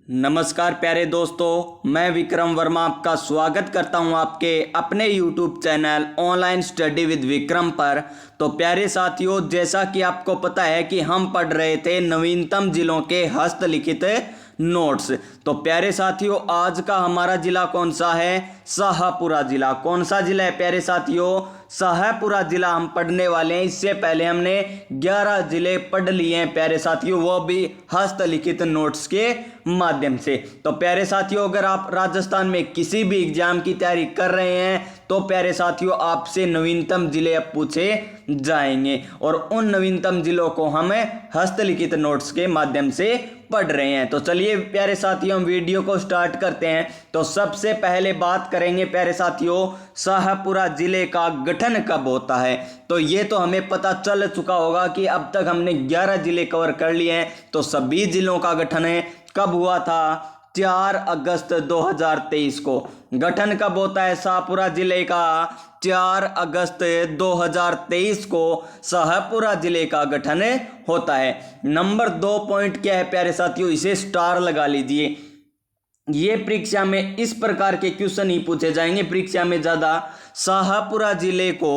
नमस्कार प्यारे दोस्तों, मैं विक्रम वर्मा आपका स्वागत करता हूं आपके अपने YouTube channel online study with Vikram पर। तो प्यारे साथियों, जैसा कि आपको पता है कि हम पढ़ रहे थे नवीनतम जिलों के हस्तलिखित नोट्स। तो प्यारे साथियों, आज का हमारा जिला कौन सा है? शाहपुरा जिला। कौन सा जिला है प्यारे साथियों? शाहपुरा जिला हम पढ़ने वाले हैं। इससे पहले हमने 11 जिले पढ़ लिए हैं प्यारे साथियों, वो भी हस्तलिखित नोट्स के माध्यम से। तो प्यारे साथियों, अगर आप राजस्थान में किसी भी एग्जाम की तैयारी कर रहे हैं तो प्यारे साथियों, आपसे नवीनतम जिले अब पूछे जाएंगे और उन नवीनतम जिलों को हम हस्तलिखित नोट्स के माध्यम से पढ़ रहे हैं। तो चलिए प्यारे साथियों, हम वीडियो को स्टार्ट करते हैं। तो सबसे पहले बात करेंगे प्यारे साथियों, शाहपुरा जिले का गठन कब होता है। तो ये तो हमें पता चल चुका होगा कि अब तक हमने 11 जिले कवर कर लिए हैं। तो सभी जिलों का गठन है कब हुआ था? 4 अगस्त 2023 को। गठन कब होता है शाहपुरा जिले का? 4 अगस्त 2023 को शाहपुरा जिले का गठन होता है। नंबर 2 पॉइंट क्या है प्यारे साथियों, इसे स्टार लगा लीजिए। ये परीक्षा में इस प्रकार के क्वेश्चन ही पूछे जाएंगे परीक्षा में ज्यादा। शाहपुरा जिले को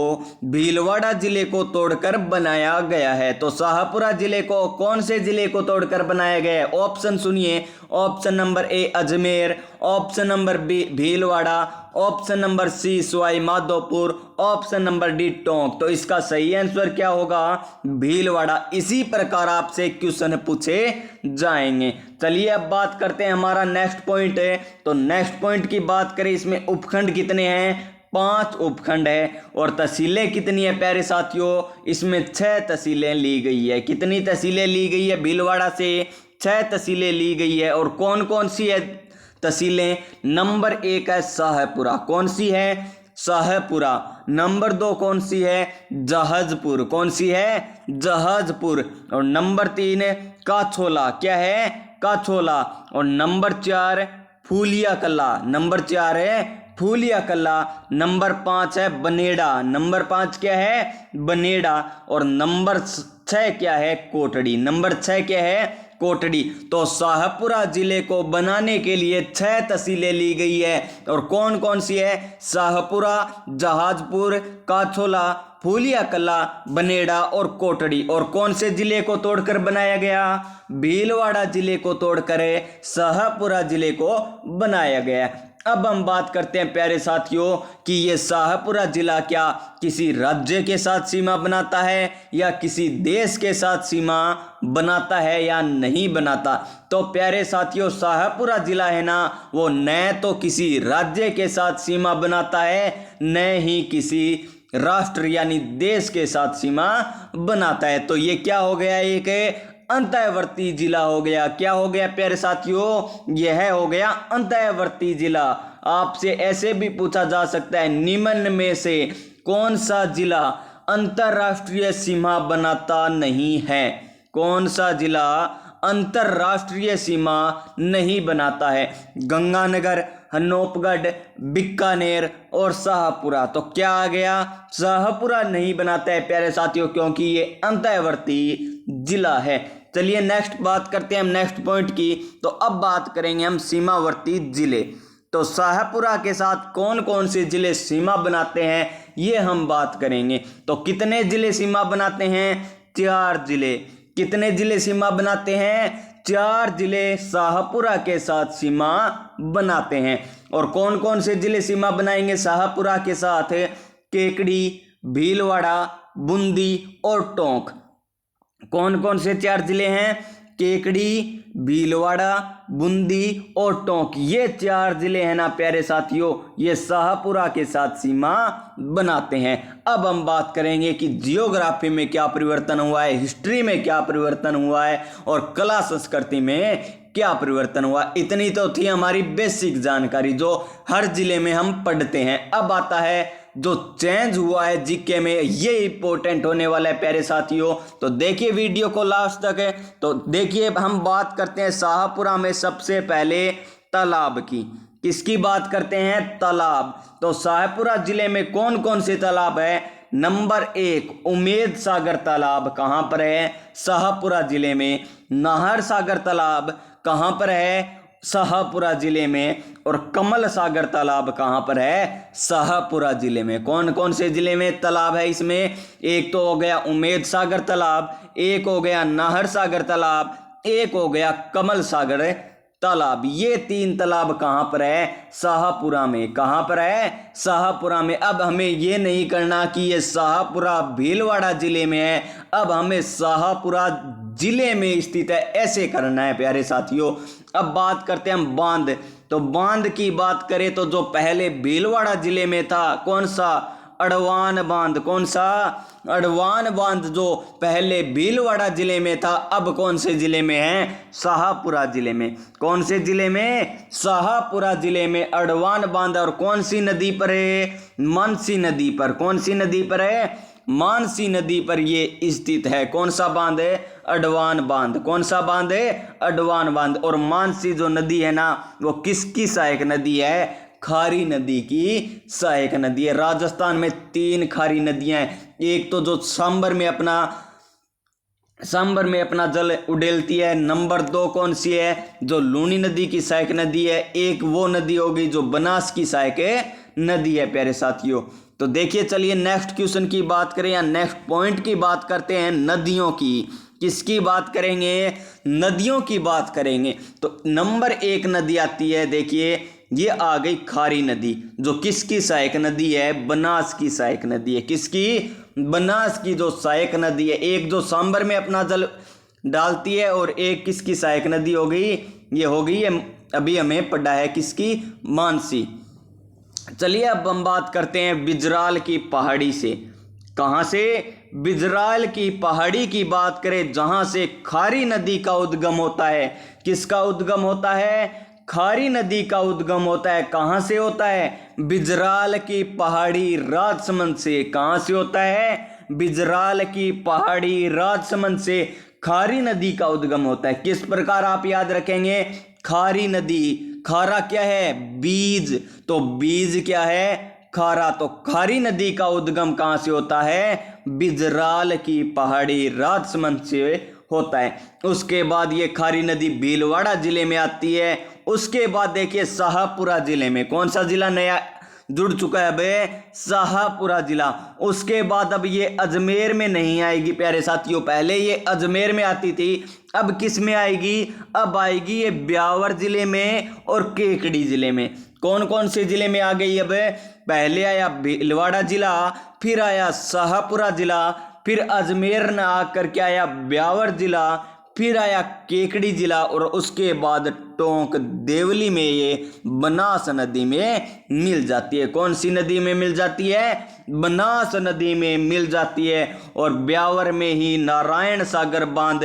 भीलवाड़ा जिले को तोड़कर बनाया गया है। तो शाहपुरा जिले को कौन से जिले को तोड़कर बनाया गया है? ऑप्शन सुनिए। Option number A Ajmer, option number B Bhilwara, option number C Sawai Madhopur, option number D Tonk. तो इसका सही आंसर क्या होगा? भीलवाड़ा। इसी प्रकार आपसे क्वेश्चन पूछे जाएंगे। चलिए अब बात करते हैं, हमारा नेक्स्ट पॉइंट है। तो नेक्स्ट पॉइंट की बात करें, इसमें उपखंड कितने हैं? 5 उपखंड है। और तहसीलें कितनी है प्यारे साथियों? इसमें 6 तहसीलें ली गई है। कितनी तहसीलें ली गई है? भीलवाड़ा से 6 तहसीलें ली गई है। और कौन कौन सी है तहसीलें? नंबर 1 है शाहपुरा। कौन सी है? शाहपुरा। नंबर 2 कौन सी है? जहाजपुर। कौन सी है? जहाजपुर। और नंबर 3 काछोला। क्या है? काछोला। और नंबर 4 फूलिया कला। नंबर 4 है फूलिया कला। नंबर 5 है बनेड़ा। नंबर 5 क्या है? बनेड़ा। और नंबर 6 क्या है? कोटड़ी। नंबर 6 क्या है? कोटड़ी। तो शाहपुरा जिले को बनाने के लिए 6 तहसीलें ली गई है। और कौन कौन सी है? शाहपुरा, जहाजपुर, काछोला, फूलिया कला, बनेड़ा और कोटड़ी। और कौन से जिले को तोड़कर बनाया गया? भीलवाड़ा जिले को तोड़कर शाहपुरा जिले को बनाया गया। अब हम बात करते हैं प्यारे साथियों कि ये शाहपुरा जिला क्या किसी राज्य के साथ सीमा बनाता है या किसी देश के साथ सीमा बनाता है या नहीं बनाता। तो प्यारे साथियों, शाहपुरा जिला है ना, वो न तो किसी राज्य के साथ सीमा बनाता है न ही किसी राष्ट्र यानी देश के साथ सीमा बनाता है। तो ये क्या हो गया? एक अंतःवर्ती जिला हो गया। क्या हो गया प्यारे साथियों? यह हो गया अंतःवर्ती जिला। आपसे ऐसे भी पूछा जा सकता है, निम्न में से कौन सा जिला अंतरराष्ट्रीय सीमा बनाता नहीं है? कौन सा जिला अंतरराष्ट्रीय सीमा नहीं बनाता है? गंगानगर, हनोपगढ़, बीकानेर और शाहपुरा। तो क्या आ गया? शाहपुरा नहीं बनाता है प्यारे साथियों, क्योंकि ये अंतःवर्ती जिला है। चलिए नेक्स्ट बात करते हैं हम नेक्स्ट पॉइंट की। तो अब बात करेंगे हम सीमावर्ती जिले। तो शाहपुरा के साथ कौन कौन से जिले सीमा बनाते हैं ये हम बात करेंगे। तो कितने जिले सीमा बनाते हैं? 4 जिले। कितने जिले सीमा बनाते हैं? 4 जिले शाहपुरा के साथ सीमा बनाते हैं। और कौन कौन से जिले सीमा बनाएंगे शाहपुरा के साथ? केकड़ी, भीलवाड़ा, बूंदी और टोंक। कौन कौन से 4 जिले हैं? केकड़ी, भीलवाड़ा, बूंदी और टोंक। ये 4 जिले हैं ना प्यारे साथियों, ये शाहपुरा के साथ सीमा बनाते हैं। अब हम बात करेंगे कि जियोग्राफी में क्या परिवर्तन हुआ है, हिस्ट्री में क्या परिवर्तन हुआ है और कला संस्कृति में क्या परिवर्तन हुआ। इतनी तो थी हमारी बेसिक जानकारी जो हर जिले में हम पढ़ते हैं। अब आता है जो चेंज हुआ है जीके में, ये इंपॉर्टेंट होने वाला है प्यारे साथियों। तो देखिए वीडियो को लास्ट तक है। तो देखिए हम बात करते हैं शाहपुरा में सबसे पहले तालाब की। किसकी बात करते हैं? तालाब। तो शाहपुरा जिले में कौन कौन से तालाब है? नंबर 1 उमेद सागर तालाब। कहां पर है? शाहपुरा जिले में। नाहर सागर तालाब कहां पर है? शाहपुरा जिले में। और कमल सागर तालाब कहाँ पर है? शाहपुरा जिले में। कौन कौन से जिले में तालाब है इसमें? एक तो हो गया उमेद सागर तालाब, एक हो गया नाहर सागर तालाब, एक हो गया कमल सागर तालाब। ये 3 तालाब कहाँ पर है? शाहपुरा में। कहाँ पर है? शाहपुरा में। अब हमें ये नहीं करना कि ये शाहपुरा भीलवाड़ा जिले में है, अब हमें शाहपुरा जिले में स्थित है ऐसे करना है प्यारे साथियों। अब बात करते हैं हम बांध। तो बांध की बात करें तो जो पहले भीलवाड़ा जिले में था, कौन सा? अड़वान बांध। कौन सा? अड़वान बांध जो पहले भीलवाड़ा जिले में था, अब कौन से जिले में है? शाहपुरा जिले में। कौन से जिले में? शाहपुरा जिले में अड़वान बांध। और कौन सी नदी पर है? मानसी नदी पर। कौन सी नदी पर है? मानसी नदी पर ये स्थित है। कौन सा बांध है? अडवान बांध। कौन सा बांध है? अडवान बांध। और मानसी जो नदी है ना, वो किसकी सहायक नदी है? खारी नदी की सहायक नदी है। राजस्थान में 3 खारी नदियां हैं। एक तो जो सांबर में अपना जल उड़ेलती है। नंबर 2 कौन सी है? जो लूनी नदी की सहायक नदी है। एक वो नदी होगी जो बनास की सहायक नदी है प्यारे साथियों। तो देखिए, चलिए नेक्स्ट क्वेश्चन की बात करें या नेक्स्ट पॉइंट की बात करते हैं, नदियों की। किसकी बात करेंगे? नदियों की बात करेंगे। तो नंबर 1 नदी आती है, देखिए ये आ गई खारी नदी, जो किसकी सहायक नदी है? बनास की सहायक नदी है। किसकी? बनास की जो सहायक नदी है। एक जो सांबर में अपना जल डालती है और एक किसकी सहायक नदी हो गई? ये हो गई है, अभी हमें पढ़ा है किसकी? मानसी। चलिए अब हम बात करते हैं बिजराल की पहाड़ी से। कहाँ से? बिजराल की पहाड़ी की बात करें, जहां से खारी नदी का उद्गम होता है। किसका उद्गम होता है? खारी नदी का उद्गम होता है। कहां से होता है? बिजराल की पहाड़ी राजसमंद से। कहां से होता है? बिजराल की पहाड़ी राजसमंद से खारी नदी का उद्गम होता है। किस प्रकार आप याद रखेंगे? खारी नदी, खारा क्या है? बीज, तो बीज क्या है? खारा। तो खारी नदी का उद्गम कहां से होता है? बिजराल की पहाड़ी राजसमंद से होता है। उसके बाद ये खारी नदी भीलवाड़ा जिले में आती है। उसके बाद देखिए शाहपुरा जिले में। कौन सा जिला नया जुड़ चुका है? अब शाहपुरा जिला। उसके बाद अब ये अजमेर में नहीं आएगी प्यारे साथियों, पहले ये अजमेर में आती थी, अब किस में आएगी? अब आएगी ये ब्यावर जिले में और केकड़ी जिले में। कौन कौन से जिले में आ गई? अब पहले आया भीलवाड़ा जिला, फिर आया शाहपुरा जिला, फिर अजमेर न आकर के आया ब्यावर जिला, फिर आया केकड़ी जिला, और उसके बाद टोंक देवली में ये बनास नदी में मिल जाती है। कौन सी नदी में मिल जाती है? बनास नदी में मिल जाती है। और ब्यावर में ही नारायण सागर बांध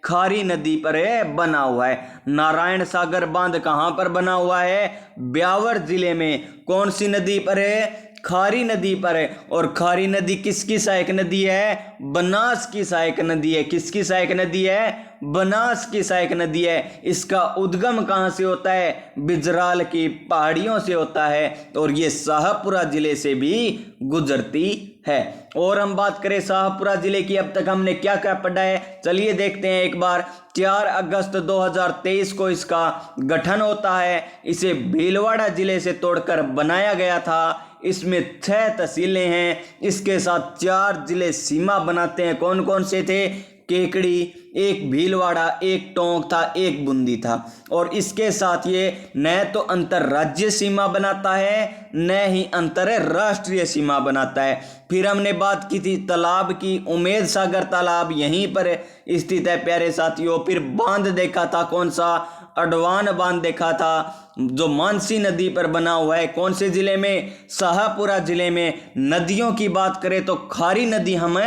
खारी नदी पर बना हुआ है। नारायण सागर बांध कहाँ पर बना हुआ है? ब्यावर जिले में। कौन सी नदी पर है? खारी नदी पर है। और खारी नदी किसकी सहायक नदी है? बनास की सहायक नदी है। किसकी सहायक नदी है? बनास की सहायक नदी है। इसका उद्गम कहाँ से होता है? बिजराल की पहाड़ियों से होता है, और ये शाहपुरा जिले से भी गुजरती है। और हम बात करें शाहपुरा जिले की, अब तक हमने क्या क्या पढ़ा है, चलिए देखते हैं एक बार। 4 अगस्त 2023 को इसका गठन होता है। इसे भीलवाड़ा जिले से तोड़कर बनाया गया था। इसमें 6 तहसीलें हैं। इसके साथ 4 जिले सीमा बनाते हैं। कौन कौन से थे? केकड़ी, एक भीलवाड़ा, एक टोंक था, एक बूंदी था। और इसके साथ ये न तो अंतर्राज्यीय सीमा बनाता है, न ही अंतरराष्ट्रीय सीमा बनाता है। फिर हमने बात की थी तालाब की, उमेद सागर तालाब यहीं पर स्थित है प्यारे साथियों। फिर बांध देखा था, कौन सा? अडवान बांध देखा था, जो मानसी नदी पर बना हुआ है। कौन से जिले में? शाहपुरा जिले में। नदियों की बात करें तो खारी नदी हम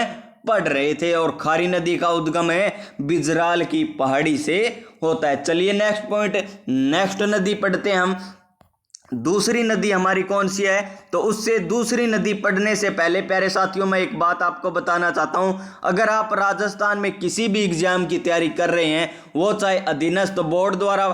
पढ़ रहे थे, और खारी नदी का उद्गम है बिजराल की पहाड़ी से होता है। चलिए नेक्स्ट पॉइंट, नेक्स्ट नदी पढ़ते हैं हम। दूसरी नदी हमारी कौन सी है? तो उससे दूसरी नदी पढ़ने से पहले प्यारे साथियों, मैं एक बात आपको बताना चाहता हूं। अगर आप राजस्थान में किसी भी एग्जाम की तैयारी कर रहे हैं, वो चाहे अधीनस्थ बोर्ड द्वारा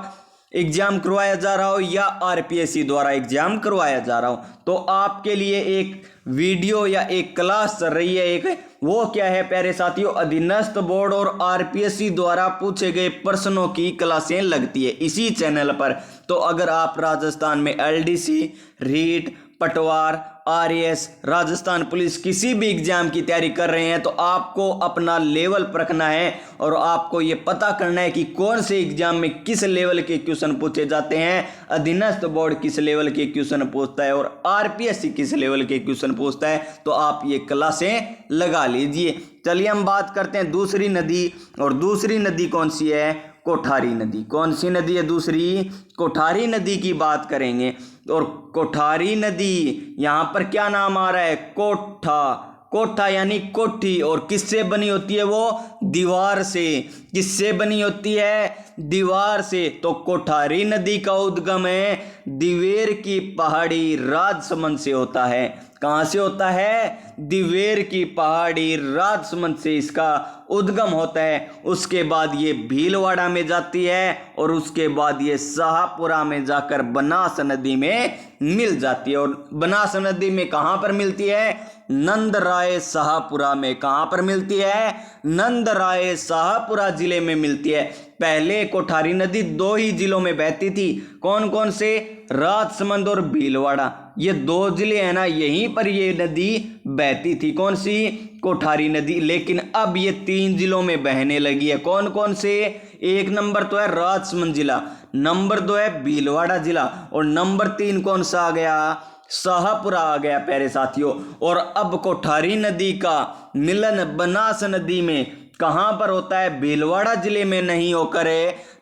एग्जाम करवाया जा रहा हो या आरपीएससी द्वारा एग्जाम करवाया जा रहा हो, तो आपके लिए एक वीडियो या एक क्लास चल रही है। एक वो क्या है प्यारे साथियों, अधीनस्थ बोर्ड और आरपीएससी द्वारा पूछे गए प्रश्नों की क्लासें लगती है इसी चैनल पर। तो अगर आप राजस्थान में एलडीसी, रीट, पटवार, आरएएस, राजस्थान पुलिस किसी भी एग्जाम की तैयारी कर रहे हैं तो आपको अपना लेवल परखना है और आपको ये पता करना है कि कौन से एग्जाम में किस लेवल के क्वेश्चन पूछे जाते हैं, अधीनस्थ बोर्ड किस लेवल के क्वेश्चन पूछता है और आरपीएससी किस लेवल के क्वेश्चन पूछता है। तो आप ये क्लासें लगा लीजिए। चलिए हम बात करते हैं दूसरी नदी, और दूसरी नदी कौन सी है, कोठारी नदी। कौन सी नदी है दूसरी, कोठारी नदी की बात करेंगे। और कोठारी नदी यहाँ पर क्या नाम आ रहा है, कोठा, कोठा यानी कोठी, और किससे बनी होती है वो, दीवार से। किससे बनी होती है, दीवार से। तो कोठारी नदी का उद्गम है दिवेर की पहाड़ी राजसमंद से होता है। कहाँ से होता है, दिवेर की पहाड़ी राजसमंद से इसका उद्गम होता है। उसके बाद ये भीलवाड़ा में जाती है और उसके बाद ये शाहपुरा में जाकर बनास नदी में मिल जाती है। और बनास नदी में कहाँ पर मिलती है, नंदराय शाहपुरा में। कहाँ पर मिलती है, नंदराय शाहपुरा जिले में मिलती है। पहले कोठारी नदी 2 ही जिलों में बहती थी, कौन कौन से, राजसमंद और भीलवाड़ा। ये 2 जिले हैं ना, यहीं पर ये नदी बहती थी, कौन सी, कोठारी नदी। लेकिन अब ये 3 जिलों में बहने लगी है। कौन कौन से, 1 नंबर तो है राजसमंद जिला, नंबर 2 है भीलवाड़ा जिला, और नंबर 3 कौन सा आ गया, शाहपुरा आ गया प्यारे साथियों। और अब कोठारी नदी का मिलन बनास नदी में कहां पर होता है, भीलवाड़ा जिले में नहीं होकर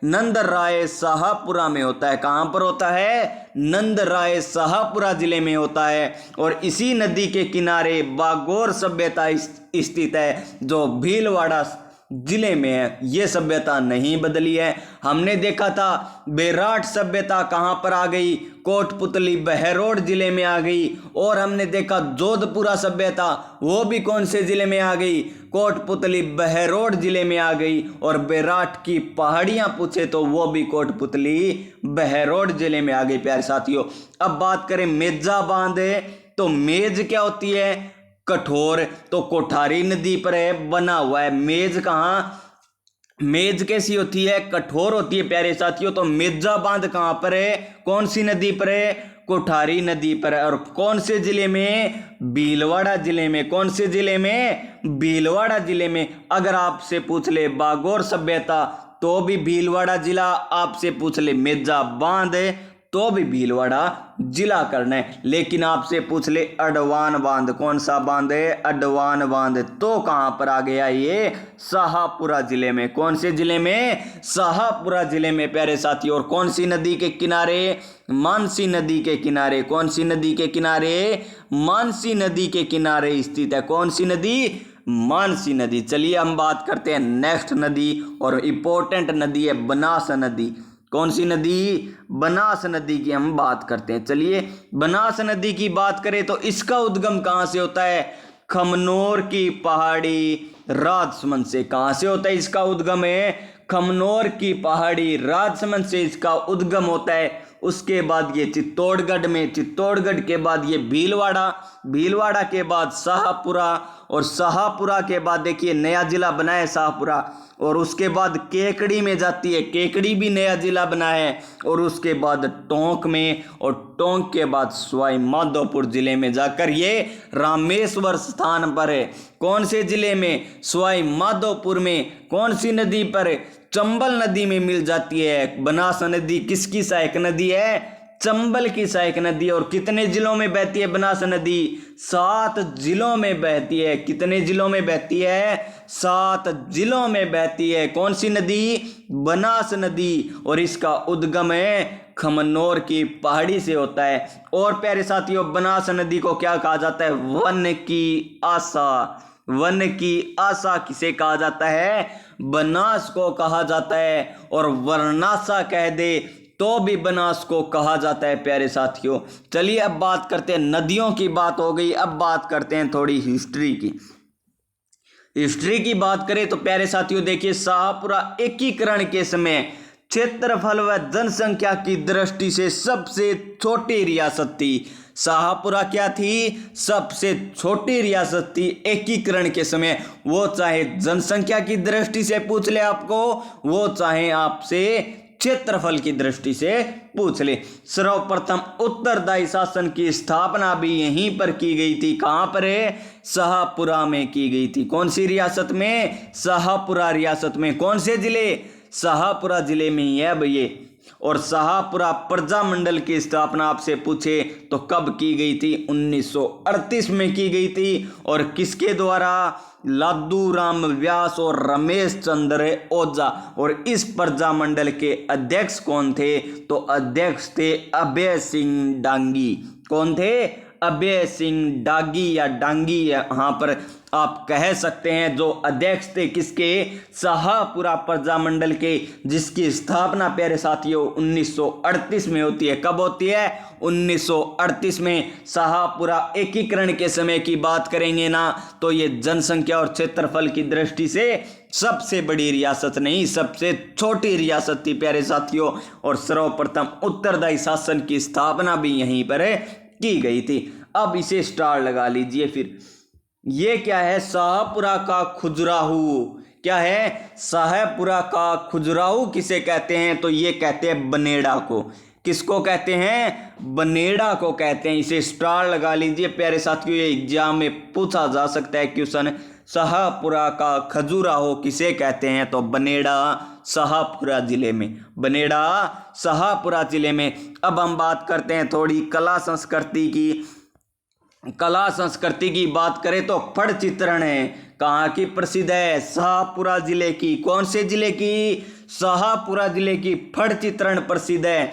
नंदराय शाहपुरा में होता है। कहां पर होता है, नंदराय शाहपुरा जिले में होता है। और इसी नदी के किनारे बागोर सभ्यता स्थित है जो भीलवाड़ा जिले में है। ये सभ्यता नहीं बदली है। हमने देखा था बेराट सभ्यता कहां पर आ गई, कोटपुतली बहरोड जिले में आ गई। और हमने देखा जोधपुरा सभ्यता, वो भी कौन से जिले में आ गई, कोटपुतली बहरोड जिले में आ गई। और बेराट की पहाड़ियां पूछे तो वो भी कोटपुतली बहरोड जिले में आ गई प्यारे साथियों। अब बात करें मेजा बांध, तो मेज क्या होती है, कठोर। तो कोठारी नदी पर है बना हुआ है। मेज कहाँ, मेज कैसी होती है, कठोर होती है प्यारे साथियों। तो मेजा बांध कहाँ पर है, कौन सी नदी पर है, कोठारी नदी पर है। और कौन से जिले में, भीलवाड़ा जिले में। कौन से जिले में, भीलवाड़ा जिले में। अगर आपसे पूछ ले बागोर सभ्यता तो भी भीलवाड़ा जिला, आपसे पूछ ले मेजा बांध तो भी भीलवाड़ा जिला करना है। लेकिन आपसे पूछ ले अडवान बांध, कौन सा बांध है, अडवान बांध, तो कहां पर आ गया ये, शाहपुरा जिले में। कौन से जिले में, शाहपुरा जिले में प्यारे साथी। और कौन सी नदी के किनारे, मानसी नदी के किनारे। कौन सी नदी के किनारे, मानसी नदी के किनारे स्थित है। कौन सी नदी, मानसी नदी। चलिए हम बात करते हैं नेक्स्ट नदी, और इंपॉर्टेंट नदी है बनास नदी। कौन सी नदी, बनास नदी की हम बात करते हैं। चलिए बनास नदी की बात करें तो इसका उद्गम कहां से होता है, खमनोर की पहाड़ी राजसमंद से। कहां से होता है इसका उद्गम, है खमनोर की पहाड़ी राजसमंद से इसका उद्गम होता है। उसके बाद ये चित्तौड़गढ़ में, चित्तौड़गढ़ के बाद ये भीलवाड़ा, भीलवाड़ा के बाद शाहपुरा, और शाहपुरा के बाद देखिए नया जिला बना है शाहपुरा। और उसके बाद केकड़ी में जाती है, केकड़ी भी नया जिला बना है। और उसके बाद टोंक में, और टोंक के बाद सवाई माधोपुर जिले में जाकर ये रामेश्वर स्थान पर है। कौन से जिले में, सवाई माधोपुर में। कौन सी नदी पर, चंबल नदी में मिल जाती है। बनास नदी किसकी सहायक नदी है, चंबल की सहायक नदी। और कितने जिलों में बहती है बनास नदी, 7 जिलों में बहती है। कितने जिलों में बहती है, 7 जिलों में बहती है। कौन सी नदी, बनास नदी। और इसका उद्गम है खमनोर की पहाड़ी से होता है। और प्यारे साथियों बनास नदी को क्या कहा जाता है, वन की आशा। वन की आशा किसे कहा जाता है, बनास को कहा जाता है। और वर्णाशा कह दे तो भी बनास को कहा जाता है प्यारे साथियों। चलिए अब बात करते हैं, नदियों की बात हो गई, अब बात करते हैं थोड़ी हिस्ट्री की। हिस्ट्री की बात करें तो प्यारे साथियों देखिए शाहपुरा एकीकरण के समय क्षेत्रफल व जनसंख्या की दृष्टि से सबसे छोटी रियासत थी। शाहपुरा क्या थी? सबसे छोटी रियासत थी एकीकरण के समय। वो चाहे जनसंख्या की दृष्टि से पूछ ले आपको, वो चाहे आपसे क्षेत्रफल की दृष्टि से पूछ ले। सर्वप्रथम उत्तरदायी शासन की स्थापना भी यहीं पर की गई थी। कहां पर है? शाहपुरा में की गई थी। कौन सी रियासत में? शाहपुरा रियासत में। कौन से जिले? शाहपुरा जिले में ही है भैया। और शाहपुरा प्रजामंडल की स्थापना आपसे पूछे तो कब की गई थी? 1938 में की गई थी। और किसके द्वारा? लादू राम व्यास और रमेश चंद्र ओझा। और इस प्रजामंडल के अध्यक्ष कौन थे? तो अध्यक्ष थे अभय सिंह डांगी। कौन थे? अभय सिंह डांगी या डांगी, यहाँ पर आप कह सकते हैं। जो अध्यक्ष थे किसके? शाहपुरा प्रजामंडल के, जिसकी स्थापना प्यारे साथियों 1938 में होती है। कब होती है? 1938 में। शाहपुरा एकीकरण के समय की बात करेंगे ना, तो ये जनसंख्या और क्षेत्रफल की दृष्टि से सबसे बड़ी रियासत नहीं, सबसे छोटी रियासत थी प्यारे साथियों। और सर्वप्रथम उत्तरदायी शासन की स्थापना भी यहीं पर की गई थी। अब इसे स्टार लगा लीजिए। फिर ये क्या है? शाहपुरा का खजुराहो। क्या है? शाहपुरा का खजुराहो किसे कहते हैं? तो ये कहते हैं बनेड़ा को। किसको कहते हैं? बनेड़ा को कहते हैं। इसे स्टार लगा लीजिए प्यारे साथियों, ये एग्जाम में पूछा जा सकता है क्वेश्चन। शाहपुरा का खजुराहो किसे कहते हैं? तो बनेड़ा, शाहपुरा जिले में। बनेड़ा शाहपुरा जिले में। अब हम बात करते हैं थोड़ी कला संस्कृति की। कला संस्कृति की बात करें तो फड़ चित्रण है। कहाँ की प्रसिद्ध है? शाहपुरा जिले की। कौन से जिले की? शाहपुरा जिले की फड़ चित्रण प्रसिद्ध है।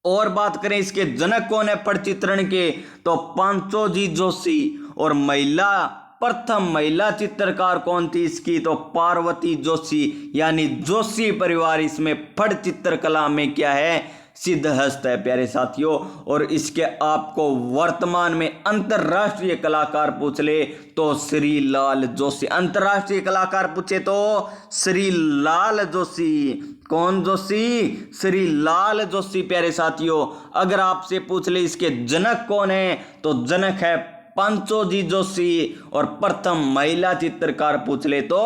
और बात करें इसके जनक कौन है फड़ चित्रण के? तो पांचोजी जोशी। और महिला, प्रथम महिला चित्रकार कौन थी इसकी? तो पार्वती जोशी। यानी जोशी परिवार इसमें फड़ चित्रकला में क्या है? सिद्धहस्त है प्यारे साथियों। और इसके आपको वर्तमान में अंतरराष्ट्रीय कलाकार पूछ ले तो श्री लाल जोशी। अंतरराष्ट्रीय कलाकार पूछे तो श्री लाल जोशी। कौन जोशी? श्री लाल जोशी प्यारे साथियों। अगर आपसे पूछ ले इसके जनक कौन है, तो जनक है पांचोजी जोशी। और प्रथम महिला चित्रकार पूछ ले तो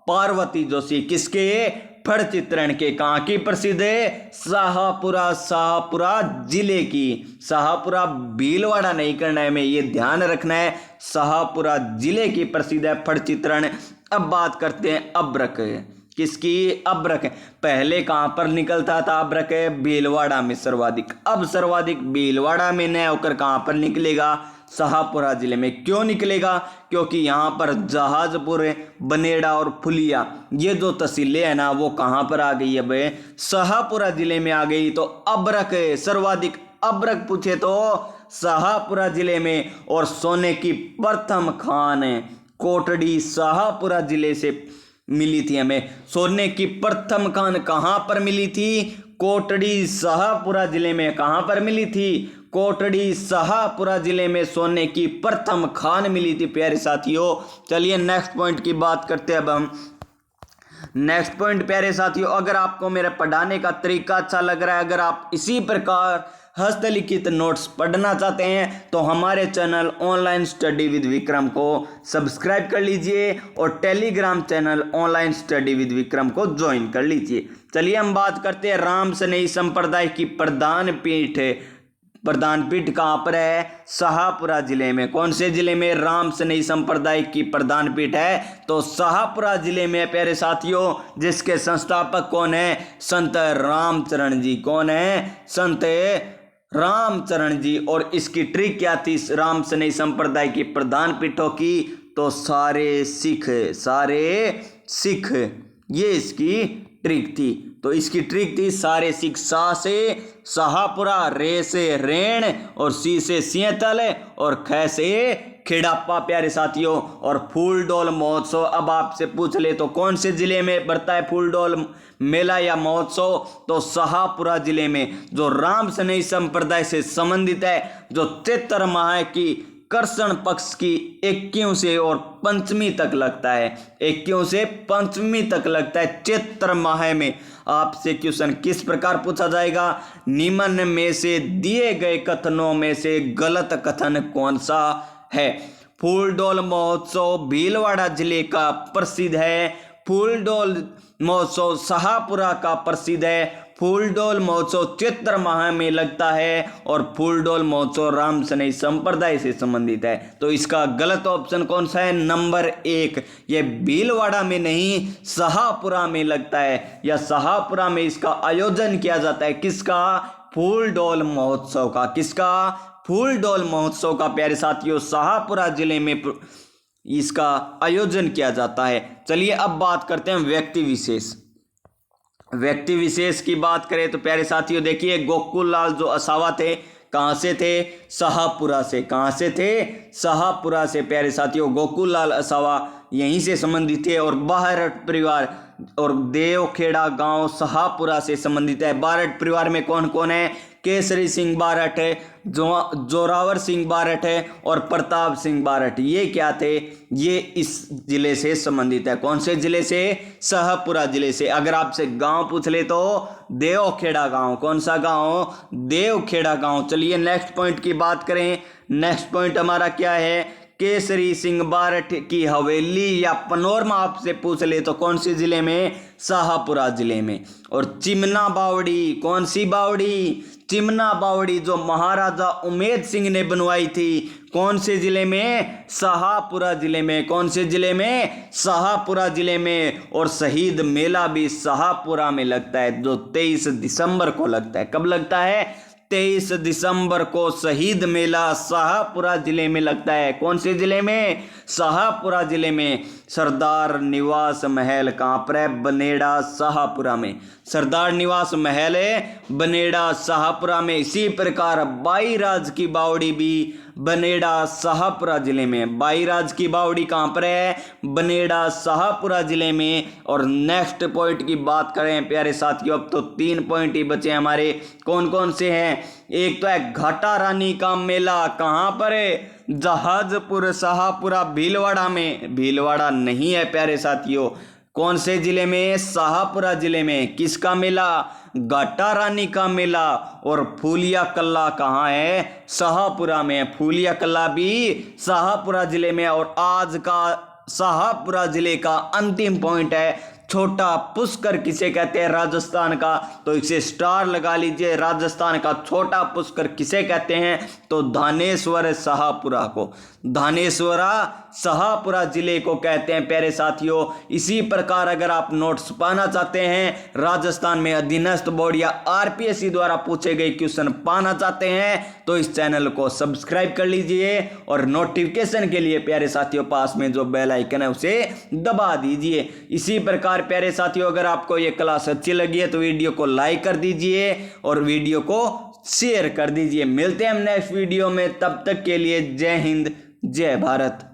पार्वती जोशी। किसके? फड़ चित्रण के। कहाँ की प्रसिद्ध है? शाहपुरा, शाहपुरा जिले की। शाहपुरा भीलवाड़ा नहीं करना है, में ये ध्यान रखना है। शाहपुरा जिले की प्रसिद्ध है फड़ चित्रण। अब बात करते हैं अभ्रक। किसकी? अभ्रक। पहले कहाँ पर निकलता था अभ्रक? भीलवाड़ा में सर्वाधिक। अब सर्वाधिक भीलवाड़ा में न होकर कहाँ पर निकलेगा? शाहपुरा जिले में। क्यों निकलेगा? क्योंकि यहाँ पर जहाजपुर, बनेड़ा और फुलिया, ये जो तहसीलें हैं ना, वो कहाँ पर आ गई? अब शाहपुरा जिले में आ गई। तो अभ्रक सर्वाधिक। अभ्रक पूछे तो शाहपुरा जिले में। और सोने की प्रथम खान कोटड़ी शाहपुरा जिले से मिली थी हमें। सोने की प्रथम खान कहाँ पर मिली थी? कोटड़ी शाहपुरा जिले में। कहाँ पर मिली थी? कोटड़ी शाहपुरा जिले में सोने की प्रथम खान मिली थी प्यारे साथियों। चलिए नेक्स्ट पॉइंट की बात करते हैं अब हम। नेक्स्ट पॉइंट प्यारे साथियों, अगर आपको मेरे पढ़ाने का तरीका अच्छा लग रहा है, अगर आप इसी प्रकार हस्तलिखित नोट्स पढ़ना चाहते हैं, तो हमारे channel online study with Vikram को सब्सक्राइब कर लीजिए और Telegram channel online study with Vikram को ज्वाइन कर लीजिए। चलिए हम बात करते हैं राम सनेही संप्रदाय की प्रधान पीठ। प्रधान पीठ कहाँ पर है? शाहपुरा जिले में। कौन से जिले में राम सनेही संप्रदाय की प्रधान पीठ है? तो शाहपुरा जिले में प्यारे साथियों। जिसके संस्थापक कौन है? संत रामचरण जी। कौन है? संत रामचरण जी। और इसकी ट्रिक क्या थी राम सनेही संप्रदाय की प्रधान पीठों की? तो सारे सिख, सारे सिख, ये इसकी ट्रिक थी। तो इसकी ट्रिक थी सारे सिख। सा से शाहपुरा, रे से रेण, और सी से सिंहतल, और ख से खेड़ापा प्यारे साथियों। और फूलडोल महोत्सव अब आपसे पूछ ले तो कौन से जिले में बढ़ता है फूलडोल मेला या महोत्सव? तो शाहपुरा जिले में। जो राम सनेही संप्रदाय से संबंधित है, जो चैत्र माह की कर्षण पक्ष की 21 से और पंचमी तक लगता है। 21 से पंचमी तक लगता है चैत्र माह में। आपसे क्वेश्चन किस प्रकार पूछा जाएगा, निम्न में से दिए गए कथनों में से गलत कथन कौन सा है। फूलडोल महोत्सव भीलवाड़ा जिले का प्रसिद्ध है। फूलडोल महोत्सव शाहपुरा का प्रसिद्ध है। फूलडोल महोत्सव चैत्र माह में लगता है और फूलडोल महोत्सव राम सनई संप्रदाय से संबंधित है। तो इसका गलत ऑप्शन कौन सा है, नंबर 1। यह भीलवाड़ा में नहीं शाहपुरा में लगता है, या शाहपुरा में इसका आयोजन किया जाता है। किसका, फूलडोल महोत्सव का। किसका, फूलडोल महोत्सव का प्यारे साथियों शाहपुरा जिले में इसका आयोजन किया जाता है। चलिए अब बात करते हैं व्यक्ति विशेष। व्यक्ति विशेष की बात करें तो प्यारे साथियों देखिए, गोकुल लाल जो असावा थे कहाँ से थे, शाहपुरा से। कहाँ से थे, शाहपुरा से। प्यारे साथियों गोकुल लाल असावा यहीं से संबंधित थे। और बारठ परिवार और देवखेड़ा गांव शाहपुरा से संबंधित है। बारठ परिवार में कौन कौन है, केसरी सिंह बारठ है, जोरावर सिंह बारठ है और प्रताप सिंह बारठ। ये क्या थे, ये इस जिले से संबंधित है। कौन से जिले से, शाहपुरा जिले से। अगर आपसे गांव पूछ ले तो देवखेड़ा गांव। कौन सा गांव, देवखेड़ा गांव। चलिए नेक्स्ट पॉइंट की बात करें। नेक्स्ट पॉइंट हमारा क्या है, केसरी सिंह बारठ की हवेली या पनोरमा आपसे पूछ ले तो कौन से जिले में, शाहपुरा जिले में। और चिमना बावड़ी, कौन सी बावड़ी, चिमना बावड़ी जो महाराजा उमेद सिंह ने बनवाई थी, कौन से जिले में, शाहपुरा जिले में। कौन से जिले में, शाहपुरा जिले में। और शहीद मेला भी शाहपुरा में लगता है, जो 23 दिसंबर को लगता है। कब लगता है, 23 दिसंबर को शहीद मेला शाहपुरा जिले में लगता है। कौन से जिले में, शाहपुरा जिले में। सरदार निवास महल कहाँ पर है, बनेड़ा शाहपुरा में। सरदार निवास महल है बनेड़ा शाहपुरा में। इसी प्रकार बाईराज की बावड़ी भी बनेड़ा शाहपुरा जिले में। बाईराज की बावड़ी कहाँ पर है, बनेड़ा शाहपुरा जिले में। और नेक्स्ट पॉइंट की बात करें प्यारे साथियों, अब तो 3 पॉइंट ही बचे हमारे। कौन कौन से हैं, एक तो है घाटा रानी का मेला, कहाँ पर है, जहाजपुर शाहपुरा भीलवाड़ा में। भीलवाड़ा नहीं है प्यारे साथियों। कौन से जिले में, शाहपुरा जिले में। किसका मेला, घाटा रानी का मेला। और फूलिया कल्ला कहाँ है, शाहपुरा में। फूलिया कल्ला भी शाहपुरा जिले में। और आज का शाहपुरा जिले का अंतिम पॉइंट है, छोटा पुष्कर किसे कहते हैं, राजस्थान का। तो इसे स्टार लगा लीजिए, राजस्थान का छोटा पुष्कर किसे कहते हैं, तो धानेश्वर शाहपुरा को, धानेश्वरा शाहपुरा जिले को कहते हैं प्यारे साथियों। इसी प्रकार अगर आप नोट्स पाना चाहते हैं, राजस्थान में अधीनस्थ बोर्ड या आरपीएससी द्वारा पूछे गए क्वेश्चन पाना चाहते हैं, तो इस चैनल को सब्सक्राइब कर लीजिए। और नोटिफिकेशन के लिए प्यारे साथियों पास में जो बेल आइकन है उसे दबा दीजिए। इसी प्रकार प्यारे साथियों अगर आपको ये क्लास अच्छी लगी है तो वीडियो को लाइक कर दीजिए और वीडियो को शेयर कर दीजिए। मिलते हैं हम नेक्स्ट वीडियो में, तब तक के लिए जय हिंद जय भारत।